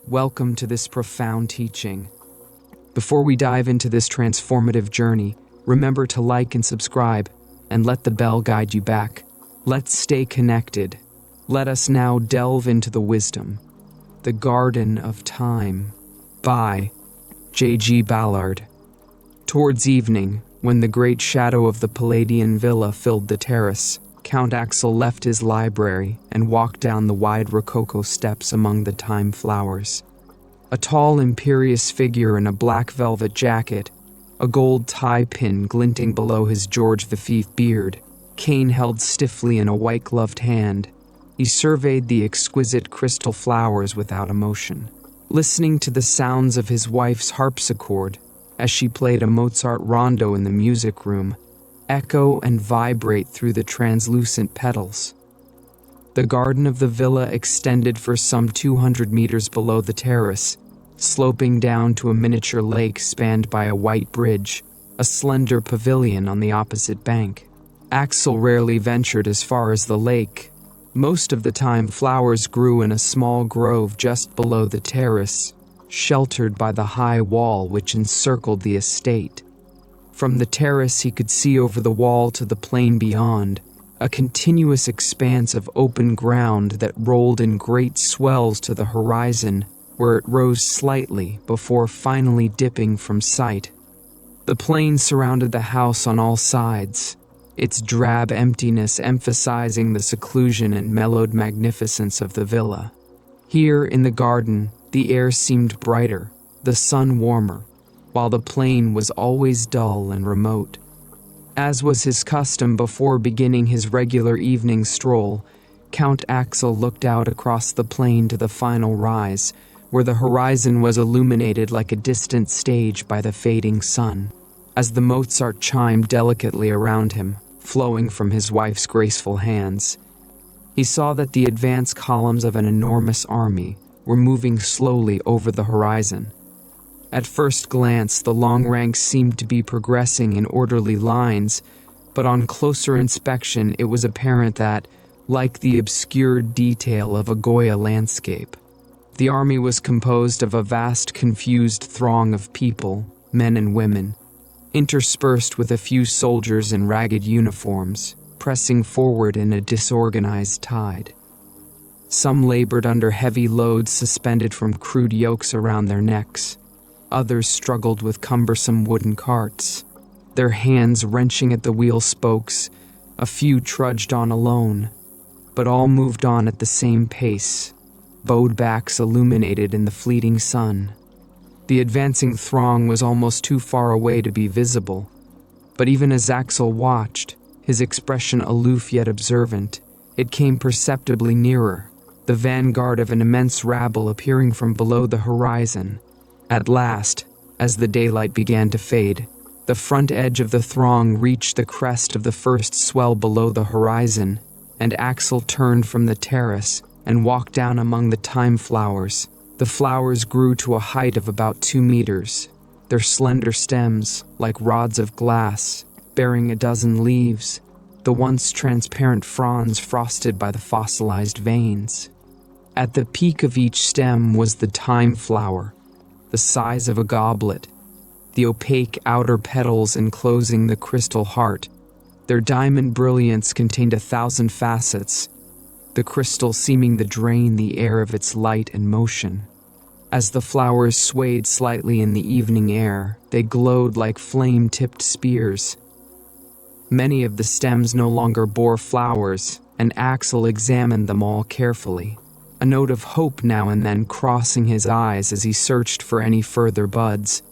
Welcome to this profound teaching. Before we dive into this transformative journey, remember to like and subscribe, and let the bell guide you back. Let's stay connected. Let us now delve into the wisdom. The Garden of Time by J.G. Ballard. Towards evening, when the great shadow of the Palladian villa filled the terrace, Count Axel left his library and walked down the wide rococo steps among the thyme flowers. A tall, imperious figure in a black velvet jacket, a gold tie pin glinting below his George V beard, cane held stiffly in a white-gloved hand, he surveyed the exquisite crystal flowers without emotion, listening to the sounds of his wife's harpsichord as she played a Mozart rondo in the music room, echo and vibrate through the translucent petals. The garden of the villa extended for some 200 meters below the terrace, sloping down to a miniature lake spanned by a white bridge, a slender pavilion on the opposite bank. Axel rarely ventured as far as the lake. Most of the time, flowers grew in a small grove just below the terrace, sheltered by the high wall which encircled the estate. From the terrace he could see over the wall to the plain beyond, a continuous expanse of open ground that rolled in great swells to the horizon, where it rose slightly before finally dipping from sight. The plain surrounded the house on all sides, its drab emptiness emphasizing the seclusion and mellowed magnificence of the villa. Here in the garden, the air seemed brighter, the sun warmer, while the plain was always dull and remote. As was his custom before beginning his regular evening stroll, Count Axel looked out across the plain to the final rise, where the horizon was illuminated like a distant stage by the fading sun. As the Mozart chimed delicately around him, flowing from his wife's graceful hands, he saw that the advance columns of an enormous army were moving slowly over the horizon. At first glance, the long ranks seemed to be progressing in orderly lines, but on closer inspection it was apparent that, like the obscured detail of a Goya landscape, the army was composed of a vast confused throng of people, men and women, interspersed with a few soldiers in ragged uniforms, pressing forward in a disorganized tide. Some labored under heavy loads suspended from crude yokes around their necks. Others struggled with cumbersome wooden carts, their hands wrenching at the wheel spokes. A few trudged on alone, but all moved on at the same pace, bowed backs illuminated in the fleeting sun. The advancing throng was almost too far away to be visible, but even as Axel watched, his expression aloof yet observant, it came perceptibly nearer, the vanguard of an immense rabble appearing from below the horizon. At last, as the daylight began to fade, the front edge of the throng reached the crest of the first swell below the horizon, and Axel turned from the terrace and walked down among the thyme flowers. The flowers grew to a height of about 2 meters, their slender stems, like rods of glass, bearing a dozen leaves, the once transparent fronds frosted by the fossilized veins. At the peak of each stem was the thyme flower, the size of a goblet, the opaque outer petals enclosing the crystal heart. Their diamond brilliance contained 1,000 facets, the crystal seeming to drain the air of its light and motion. As the flowers swayed slightly in the evening air, they glowed like flame-tipped spears. Many of the stems no longer bore flowers, and Axel examined them all carefully, a note of hope now and then crossing his eyes as he searched for any further buds.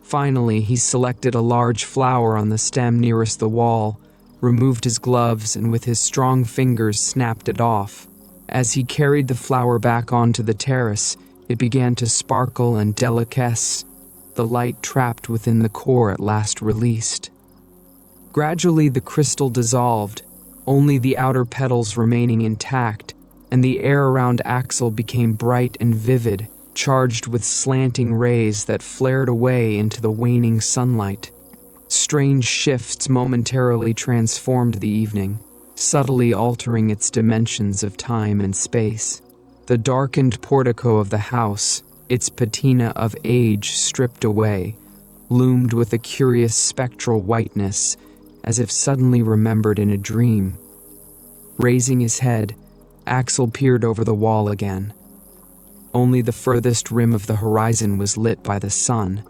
Finally, he selected a large flower on the stem nearest the wall, removed his gloves, and with his strong fingers snapped it off. As he carried the flower back onto the terrace, it began to sparkle and deliquesce, the light trapped within the core at last released. Gradually the crystal dissolved, only the outer petals remaining intact, and the air around Axel became bright and vivid, charged with slanting rays that flared away into the waning sunlight. Strange shifts momentarily transformed the evening, subtly altering its dimensions of time and space. The darkened portico of the house, its patina of age stripped away, loomed with a curious spectral whiteness, as if suddenly remembered in a dream. Raising his head, Axel peered over the wall again. Only the furthest rim of the horizon was lit by the sun,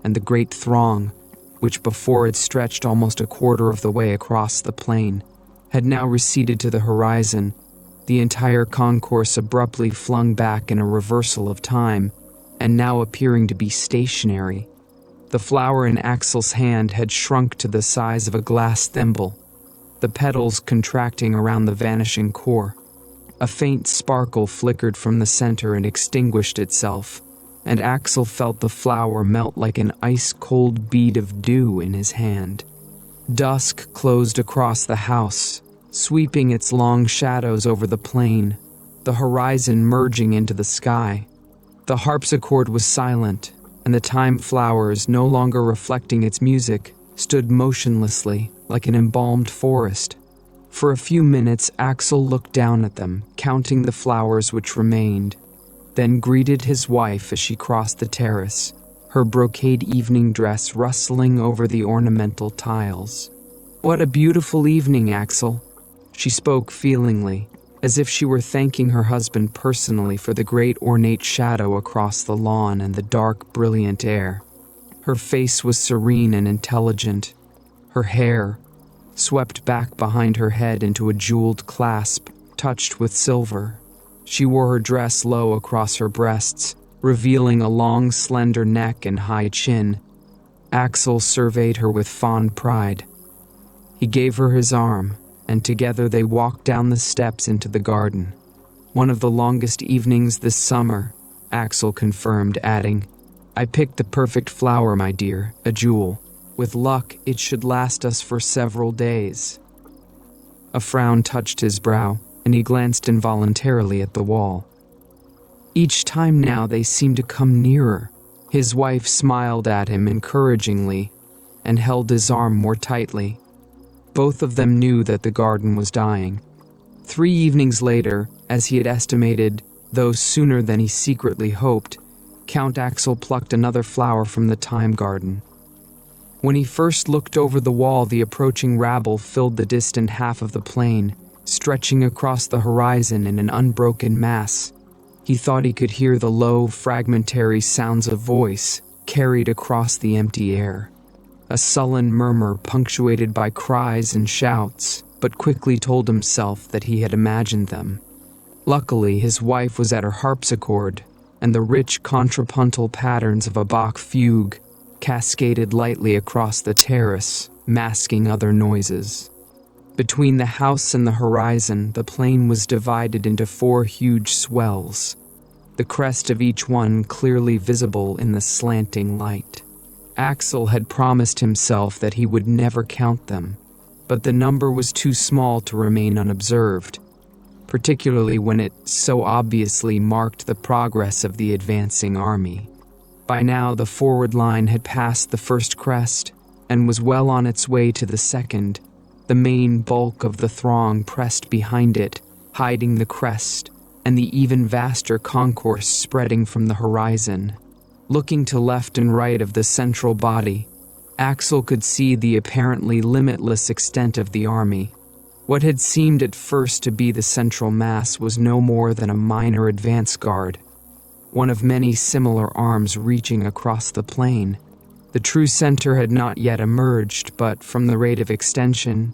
and the great throng, which before had stretched almost a quarter of the way across the plain, had now receded to the horizon, the entire concourse abruptly flung back in a reversal of time, and now appearing to be stationary. The flower in Axel's hand had shrunk to the size of a glass thimble, the petals contracting around the vanishing core. A faint sparkle flickered from the center and extinguished itself, and Axel felt the flower melt like an ice-cold bead of dew in his hand. Dusk closed across the house, sweeping its long shadows over the plain, the horizon merging into the sky. The harpsichord was silent, and the time flowers, no longer reflecting its music, stood motionlessly like an embalmed forest. For a few minutes, Axel looked down at them, counting the flowers which remained, then greeted his wife as she crossed the terrace, her brocade evening dress rustling over the ornamental tiles. "What a beautiful evening, Axel," she spoke feelingly, as if she were thanking her husband personally for the great ornate shadow across the lawn and the dark, brilliant air. Her face was serene and intelligent. Her hair, swept back behind her head into a jeweled clasp, touched with silver. She wore her dress low across her breasts, revealing a long, slender neck and high chin. Axel surveyed her with fond pride. He gave her his arm, and together they walked down the steps into the garden. "One of the longest evenings this summer," Axel confirmed, adding, "I picked the perfect flower, my dear, a jewel. With luck, it should last us for several days." A frown touched his brow, and he glanced involuntarily at the wall. Each time now they seemed to come nearer. His wife smiled at him encouragingly and held his arm more tightly. Both of them knew that the garden was dying. 3 evenings later, as he had estimated, though sooner than he secretly hoped, Count Axel plucked another flower from the thyme garden. When he first looked over the wall, the approaching rabble filled the distant half of the plain, stretching across the horizon in an unbroken mass. He thought he could hear the low, fragmentary sounds of voice carried across the empty air. A sullen murmur punctuated by cries and shouts, but quickly told himself that he had imagined them. Luckily, his wife was at her harpsichord, and the rich contrapuntal patterns of a Bach fugue cascaded lightly across the terrace, masking other noises. Between the house and the horizon, the plain was divided into 4 huge swells, the crest of each one clearly visible in the slanting light. Axel had promised himself that he would never count them, but the number was too small to remain unobserved, particularly when it so obviously marked the progress of the advancing army. By now, the forward line had passed the first crest and was well on its way to the second. The main bulk of the throng pressed behind it, hiding the crest and the even vaster concourse spreading from the horizon. Looking to left and right of the central body, Axel could see the apparently limitless extent of the army. What had seemed at first to be the central mass was no more than a minor advance guard, one of many similar arms reaching across the plain. The true center had not yet emerged, but from the rate of extension,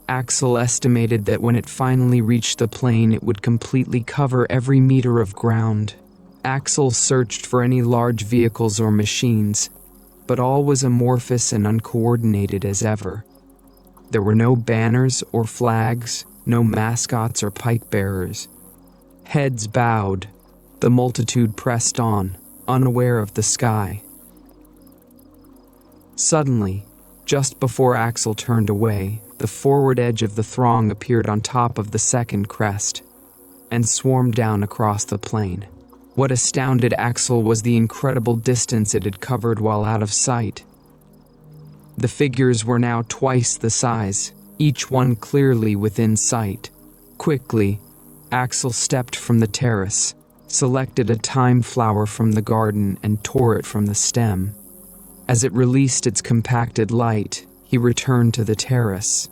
Axel estimated that when it finally reached the plain, it would completely cover every meter of ground. Axel searched for any large vehicles or machines, but all was amorphous and uncoordinated as ever. There were no banners or flags, no mascots or pike bearers. Heads bowed, the multitude pressed on, unaware of the sky. Suddenly, just before Axel turned away, the forward edge of the throng appeared on top of the second crest and swarmed down across the plain. What astounded Axel was the incredible distance it had covered while out of sight. The figures were now twice the size, each one clearly within sight. Quickly, Axel stepped from the terrace, selected a thyme flower from the garden and tore it from the stem. As it released its compacted light, he returned to the terrace.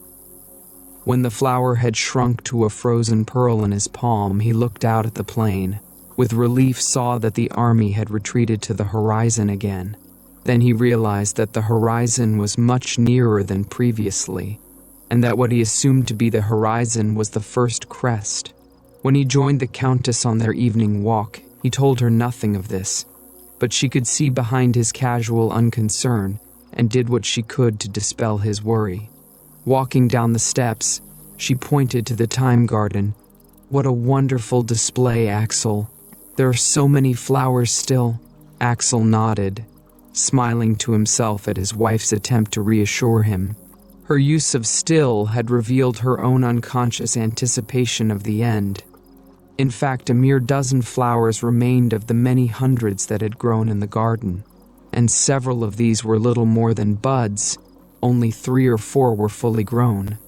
When the flower had shrunk to a frozen pearl in his palm, he looked out at the plain. With relief, saw that the army had retreated to the horizon again. Then he realized that the horizon was much nearer than previously, and that what he assumed to be the horizon was the first crest. When he joined the Countess on their evening walk, he told her nothing of this, but she could see behind his casual unconcern and did what she could to dispel his worry. Walking down the steps, she pointed to the thyme garden. "What a wonderful display, Axel. There are so many flowers still." Axel nodded, smiling to himself at his wife's attempt to reassure him. Her use of "still" had revealed her own unconscious anticipation of the end. In fact, a mere dozen flowers remained of the many hundreds that had grown in the garden, and several of these were little more than buds. Only 3 or 4 were fully grown.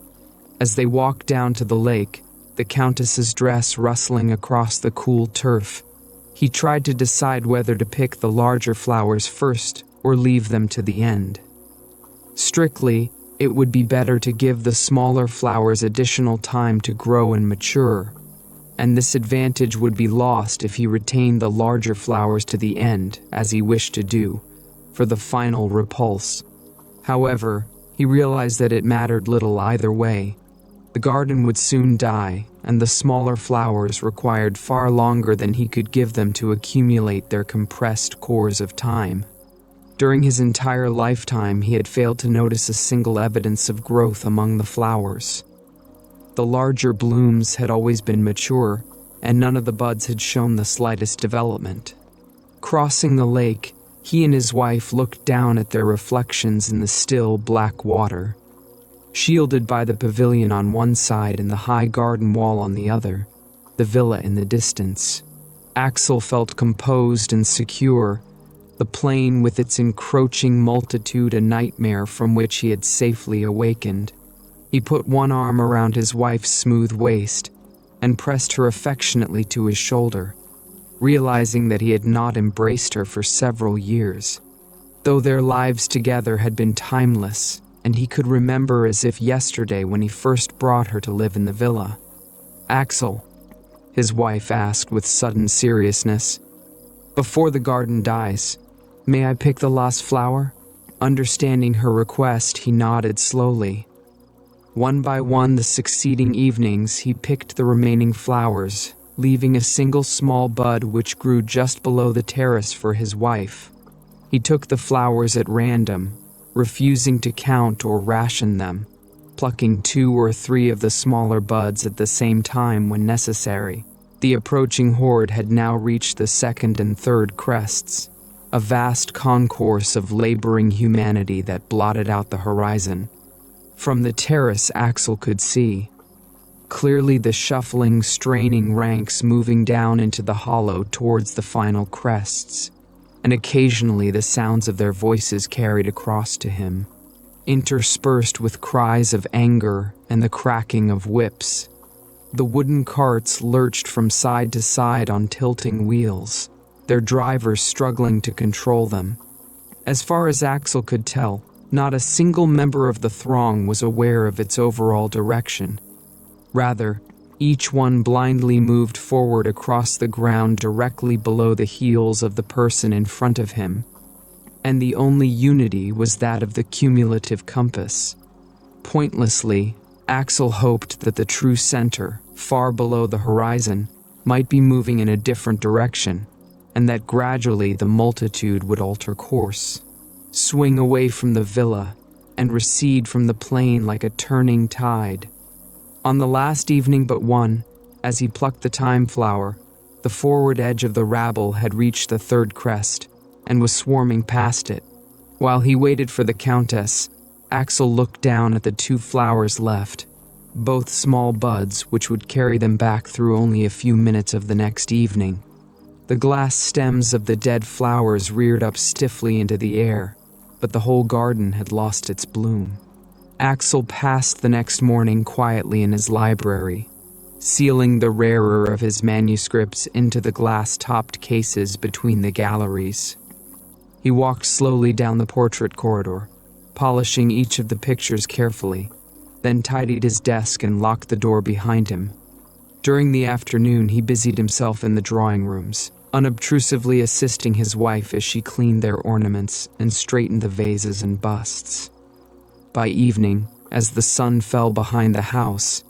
As they walked down to the lake, the Countess's dress rustling across the cool turf, he tried to decide whether to pick the larger flowers first or leave them to the end. Strictly, it would be better to give the smaller flowers additional time to grow and mature, and this advantage would be lost if he retained the larger flowers to the end, as he wished to do, for the final repulse. However, he realized that it mattered little either way. The garden would soon die, and the smaller flowers required far longer than he could give them to accumulate their compressed cores of time. During his entire lifetime, he had failed to notice a single evidence of growth among the flowers. The larger blooms had always been mature, and none of the buds had shown the slightest development. Crossing the lake, he and his wife looked down at their reflections in the still, black water. Shielded by the pavilion on one side and the high garden wall on the other, the villa in the distance, Axel felt composed and secure, the plain with its encroaching multitude a nightmare from which he had safely awakened. He put one arm around his wife's smooth waist and pressed her affectionately to his shoulder, realizing that he had not embraced her for several years, though their lives together had been timeless, and he could remember as if yesterday when he first brought her to live in the villa. "Axel," his wife asked with sudden seriousness, "before the garden dies, may I pick the last flower?" Understanding her request, he nodded slowly. One by one, the succeeding evenings, he picked the remaining flowers, leaving a single small bud which grew just below the terrace for his wife. He took the flowers at random, refusing to count or ration them, plucking 2 or 3 of the smaller buds at the same time when necessary. The approaching horde had now reached the 2nd and 3rd crests, a vast concourse of laboring humanity that blotted out the horizon. From the terrace, Axel could see clearly the shuffling, straining ranks moving down into the hollow towards the final crests, and occasionally the sounds of their voices carried across to him, interspersed with cries of anger and the cracking of whips. The wooden carts lurched from side to side on tilting wheels, their drivers struggling to control them. As far as Axel could tell, not a single member of the throng was aware of its overall direction. Rather, each one blindly moved forward across the ground directly below the heels of the person in front of him, and the only unity was that of the cumulative compass. Pointlessly, Axel hoped that the true center, far below the horizon, might be moving in a different direction, and that gradually the multitude would alter course, swing away from the villa, and recede from the plain like a turning tide. On the last evening but one, as he plucked the thyme flower, the forward edge of the rabble had reached the 3rd crest and was swarming past it. While he waited for the Countess, Axel looked down at the 2 flowers left, both small buds which would carry them back through only a few minutes of the next evening. The glass stems of the dead flowers reared up stiffly into the air, but the whole garden had lost its bloom. Axel passed the next morning quietly in his library, sealing the rarer of his manuscripts into the glass-topped cases between the galleries. He walked slowly down the portrait corridor, polishing each of the pictures carefully, then tidied his desk and locked the door behind him. During the afternoon, he busied himself in the drawing rooms, unobtrusively assisting his wife as she cleaned their ornaments and straightened the vases and busts. By evening, as the sun fell behind the house,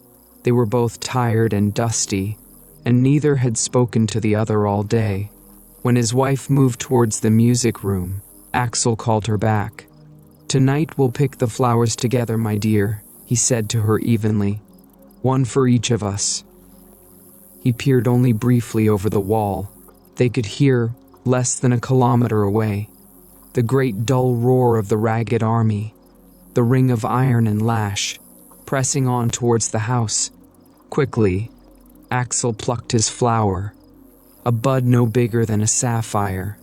they were both tired and dusty, and neither had spoken to the other all day. When his wife moved towards the music room, Axel called her back. "Tonight we'll pick the flowers together, my dear," he said to her evenly. "One for each of us." He peered only briefly over the wall. They could hear, less than a kilometer away, the great dull roar of the ragged army, the ring of iron and lash, pressing on towards the house. Quickly, Axel plucked his flower, a bud no bigger than a sapphire.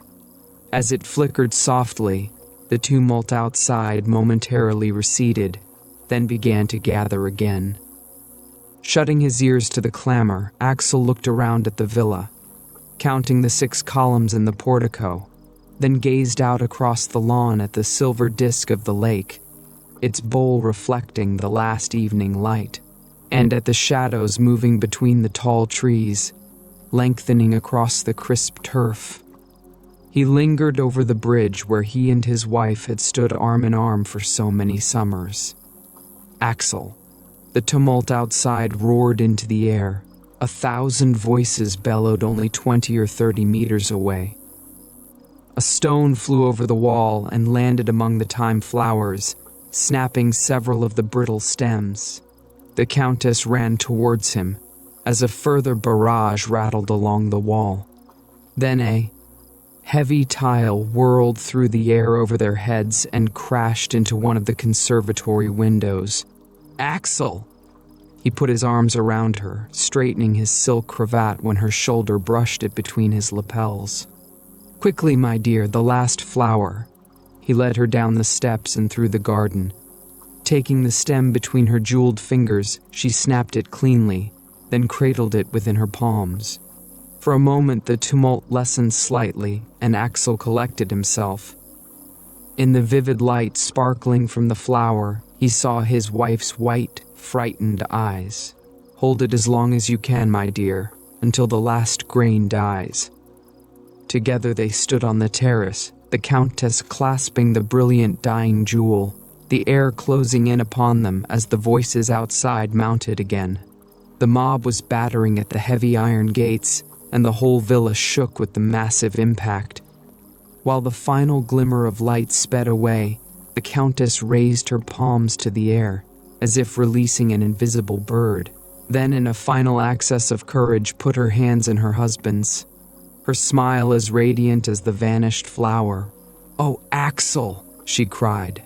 As it flickered softly, the tumult outside momentarily receded, then began to gather again. Shutting his ears to the clamor, Axel looked around at the villa, counting the 6 columns in the portico, then gazed out across the lawn at the silver disk of the lake, its bowl reflecting the last evening light, and at the shadows moving between the tall trees, lengthening across the crisp turf. He lingered over the bridge where he and his wife had stood arm in arm for so many summers. Axel. The tumult outside roared into the air. 1,000 voices bellowed only 20 or 30 meters away. A stone flew over the wall and landed among the thyme flowers, snapping several of the brittle stems. The Countess ran towards him, as a further barrage rattled along the wall. Then a heavy tile whirled through the air over their heads and crashed into one of the conservatory windows. "Axel!" He put his arms around her, straightening his silk cravat when her shoulder brushed it between his lapels. "Quickly, my dear, the last flower." He led her down the steps and through the garden. Taking the stem between her jeweled fingers, she snapped it cleanly, then cradled it within her palms. For a moment the tumult lessened slightly, and Axel collected himself. In the vivid light sparkling from the flower, he saw his wife's white, frightened eyes. "Hold it as long as you can, my dear, until the last grain dies." Together they stood on the terrace, the Countess clasping the brilliant dying jewel, the air closing in upon them as the voices outside mounted again. The mob was battering at the heavy iron gates, and the whole villa shook with the massive impact. While the final glimmer of light sped away, the Countess raised her palms to the air, as if releasing an invisible bird. Then, in a final access of courage, put her hands in her husband's, her smile as radiant as the vanished flower. "Oh, Axel!" she cried.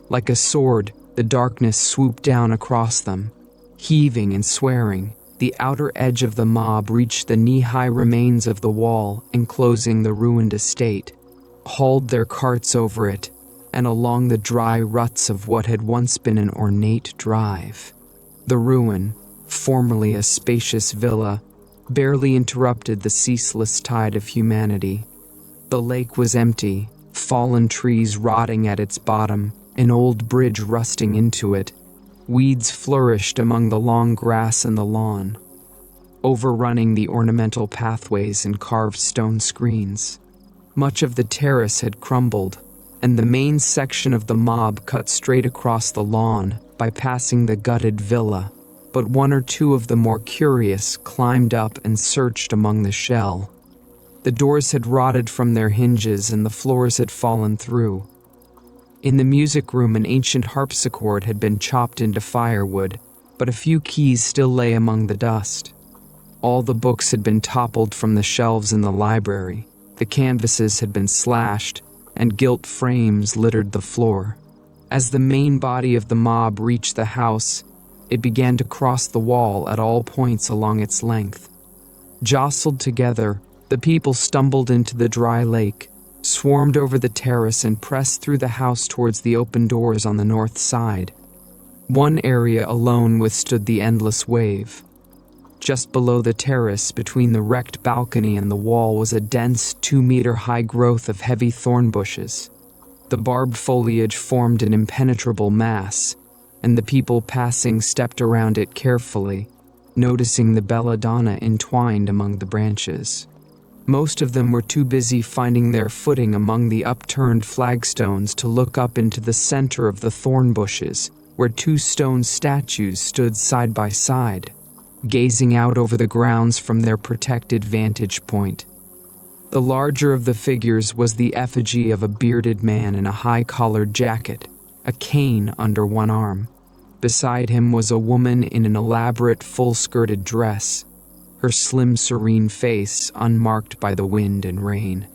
Like a sword, the darkness swooped down across them. Heaving and swearing, the outer edge of the mob reached the knee-high remains of the wall enclosing the ruined estate, hauled their carts over it, and along the dry ruts of what had once been an ornate drive. The ruin, formerly a spacious villa, barely interrupted the ceaseless tide of humanity. The lake was empty, fallen trees rotting at its bottom, an old bridge rusting into it. Weeds flourished among the long grass and the lawn, overrunning the ornamental pathways and carved stone screens. Much of the terrace had crumbled, and the main section of the mob cut straight across the lawn, bypassing the gutted villa. But one or two of the more curious climbed up and searched among the shell. The doors had rotted from their hinges and the floors had fallen through. In the music room, an ancient harpsichord had been chopped into firewood, but a few keys still lay among the dust. All the books had been toppled from the shelves in the library. The canvases had been slashed, and gilt frames littered the floor. As the main body of the mob reached the house, it began to cross the wall at all points along its length. Jostled together, the people stumbled into the dry lake, swarmed over the terrace and pressed through the house towards the open doors on the north side. One area alone withstood the endless wave. Just below the terrace, between the wrecked balcony and the wall, was a dense 2-meter-high growth of heavy thorn bushes. The barbed foliage formed an impenetrable mass, and the people passing stepped around it carefully, noticing the belladonna entwined among the branches. Most of them were too busy finding their footing among the upturned flagstones to look up into the center of the thorn bushes, where 2 stone statues stood side by side, gazing out over the grounds from their protected vantage point. The larger of the figures was the effigy of a bearded man in a high-collared jacket, a cane under one arm. Beside him was a woman in an elaborate full-skirted dress, her slim, serene face unmarked by the wind and rain.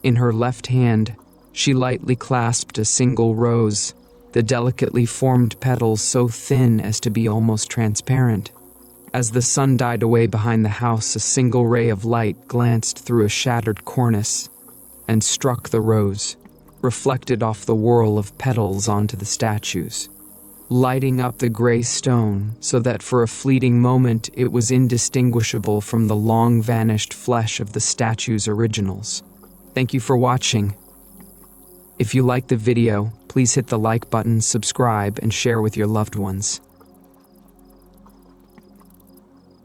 In her left hand, she lightly clasped a single rose, the delicately formed petals so thin as to be almost transparent. As the sun died away behind the house, a single ray of light glanced through a shattered cornice and struck the rose, reflected off the whirl of petals onto the statues, lighting up the gray stone so that for a fleeting moment it was indistinguishable from the long-vanished flesh of the statue's originals. Thank you for watching. If you liked the video, please hit the like button, subscribe, and share with your loved ones.